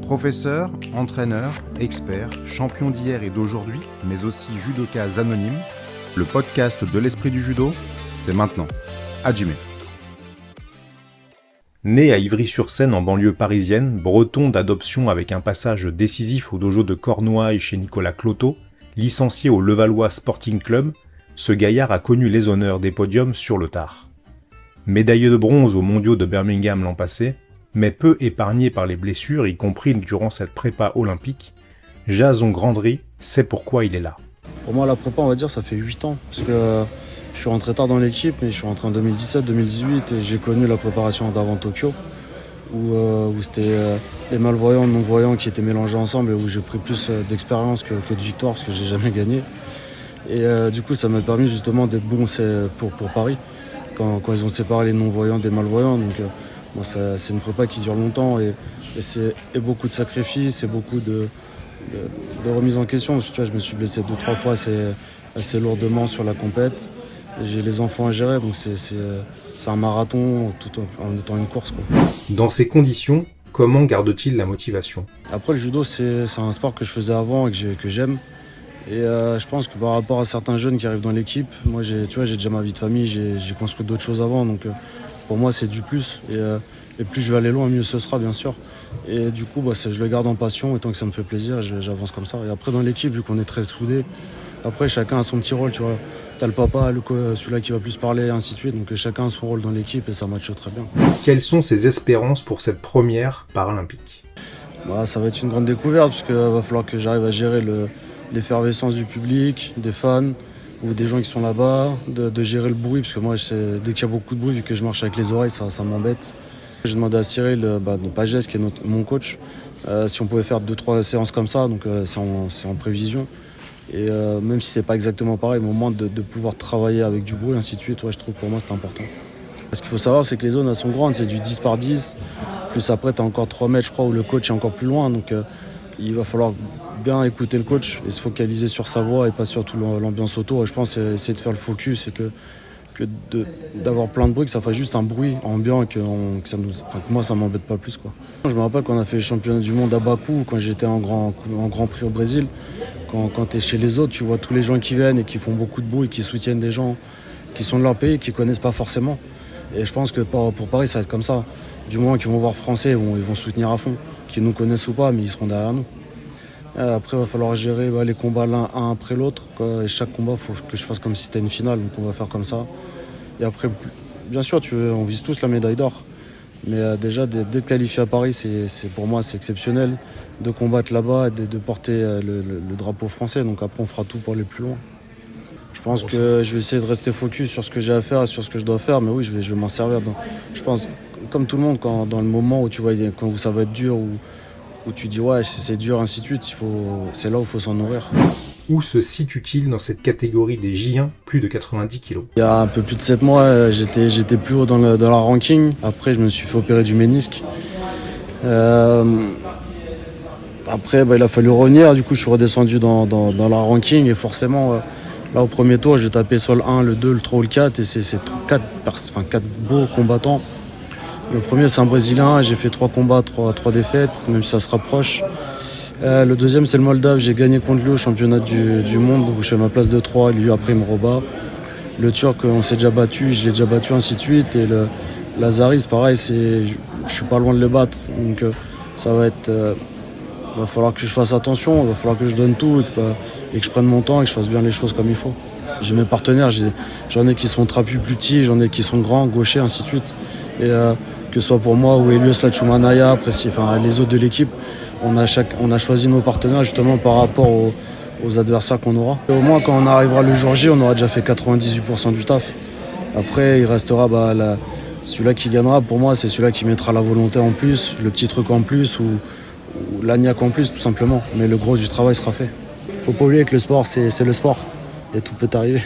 Professeur, entraîneur, expert, champion d'hier et d'aujourd'hui, mais aussi judokas anonymes, le podcast de l'esprit du judo, c'est maintenant. Hajime. Né à Ivry-sur-Seine en banlieue parisienne, breton d'adoption avec un passage décisif au dojo de Cornouailles chez Nicolas Cloteau, licencié au Levallois Sporting Club, ce gaillard a connu les honneurs des podiums sur le tard. Médaillé de bronze aux mondiaux de Birmingham l'an passé, mais peu épargné par les blessures, y compris durant cette prépa olympique, Jason Grandry sait pourquoi il est là. Pour moi, la prépa, on va dire, ça fait 8 ans. Parce que je suis rentré tard dans l'équipe, mais je suis rentré en 2017-2018 et j'ai connu la préparation d'avant Tokyo, où c'était les malvoyants et non-voyants qui étaient mélangés ensemble et où j'ai pris plus d'expérience que de victoire parce que j'ai jamais gagné. Et du coup, ça m'a permis justement d'être bon pour Paris, quand ils ont séparé les non-voyants des malvoyants. Donc, c'est une prépa qui dure longtemps et c'est beaucoup de sacrifices et beaucoup de remise en question. Parce que, tu vois, je me suis blessé 2-3 fois assez lourdement sur la compète. Et j'ai les enfants à gérer, donc c'est un marathon tout en étant une course, quoi. Dans ces conditions, comment garde-t-il la motivation ? Après, le judo, c'est un sport que je faisais avant et que j'aime. Et je pense que par rapport à certains jeunes qui arrivent dans l'équipe, moi j'ai déjà ma vie de famille, j'ai construit d'autres choses avant, donc pour moi c'est du plus. Et plus je vais aller loin, mieux ce sera, bien sûr. Et du coup, je le garde en passion et tant que ça me fait plaisir, j'avance comme ça. Et après, dans l'équipe, vu qu'on est très soudés, après chacun a son petit rôle, tu vois. T'as le papa, celui-là qui va plus parler, et ainsi de suite. Donc chacun a son rôle dans l'équipe et ça matche très bien. Quelles sont ses espérances pour cette première paralympique ? Ça va être une grande découverte parce qu'il va falloir que j'arrive à gérer l'effervescence du public, des fans ou des gens qui sont là-bas, de gérer le bruit, parce que moi, dès qu'il y a beaucoup de bruit, vu que je marche avec les oreilles, ça m'embête. J'ai demandé à Cyril de Pagès, qui est mon coach, si on pouvait faire 2-3 séances comme ça, donc c'est en prévision. Et même si c'est pas exactement pareil, mais au moins de pouvoir travailler avec du bruit, ainsi de suite, je trouve pour moi c'est important. Ce qu'il faut savoir, c'est que les zones elles sont grandes, c'est du 10 par 10, plus après tu as encore 3 mètres, je crois, où le coach est encore plus loin, donc il va falloir bien écouter le coach et se focaliser sur sa voix et pas sur toute l'ambiance autour. Et je pense essayer de faire le focus et que d'avoir plein de bruit, que ça fasse juste un bruit ambiant et que moi ça m'embête pas plus, quoi. Je me rappelle quand on a fait les championnats du monde à Bakou, quand j'étais en grand prix au Brésil, quand tu es chez les autres, tu vois tous les gens qui viennent et qui font beaucoup de bruit, qui soutiennent des gens qui sont de leur pays, qui connaissent pas forcément. Et je pense que pour Paris ça va être comme ça. Du moment qu'ils vont voir français, ils vont soutenir à fond, qu'ils nous connaissent ou pas, mais ils seront derrière nous. Après, il va falloir gérer les combats l'un après l'autre, quoi. Et chaque combat, il faut que je fasse comme si c'était une finale, donc on va faire comme ça. Et après, bien sûr, on vise tous la médaille d'or. Mais déjà, d'être qualifié à Paris, pour moi, c'est exceptionnel. De combattre là-bas et de porter le drapeau français. Donc après, on fera tout pour aller plus loin. Je pense que je vais essayer de rester focus sur ce que j'ai à faire et sur ce que je dois faire. Mais oui, je vais m'en servir. Je pense, comme tout le monde, dans le moment où tu vois où ça va être dur, où tu dis ouais c'est dur, ainsi de suite, c'est là où il faut s'en nourrir. Où se situe-t-il dans cette catégorie des J1 plus de 90 kg ? Il y a un peu plus de 7 mois, j'étais plus haut dans la ranking. Après, je me suis fait opérer du ménisque. Après, il a fallu revenir. Du coup, je suis redescendu dans la ranking. Et forcément, là, au premier tour, je vais taper soit le 1, le 2, le 3 ou le 4. Et c'est 4 beaux combattants. Le premier, c'est un Brésilien. J'ai fait 3 combats, 3 défaites, même si ça se rapproche. Le deuxième, c'est le Moldave. J'ai gagné contre lui au championnat du monde, où je fais ma place de 3. Lui, après, il me rebat. Le Turc, on s'est déjà battu. Je l'ai déjà battu, ainsi de suite. Et le Lazari, c'est pareil. Je suis pas loin de le battre. Donc, ça va être... il va falloir que je fasse attention. Il va falloir que je donne tout et que je prenne mon temps et que je fasse bien les choses comme il faut. J'ai mes partenaires. J'en ai qui sont trapus plus petits. J'en ai qui sont grands, gauchers, ainsi de suite. Et que ce soit pour moi ou Elios Lachumanaya, après les autres de l'équipe, on a choisi nos partenaires justement par rapport aux adversaires qu'on aura. Et au moins quand on arrivera le jour J, on aura déjà fait 98% du taf. Après il restera celui-là qui gagnera, pour moi c'est celui-là qui mettra la volonté en plus, le petit truc en plus ou l'agnac en plus tout simplement. Mais le gros du travail sera fait. Faut pas oublier que le sport c'est le sport et tout peut arriver.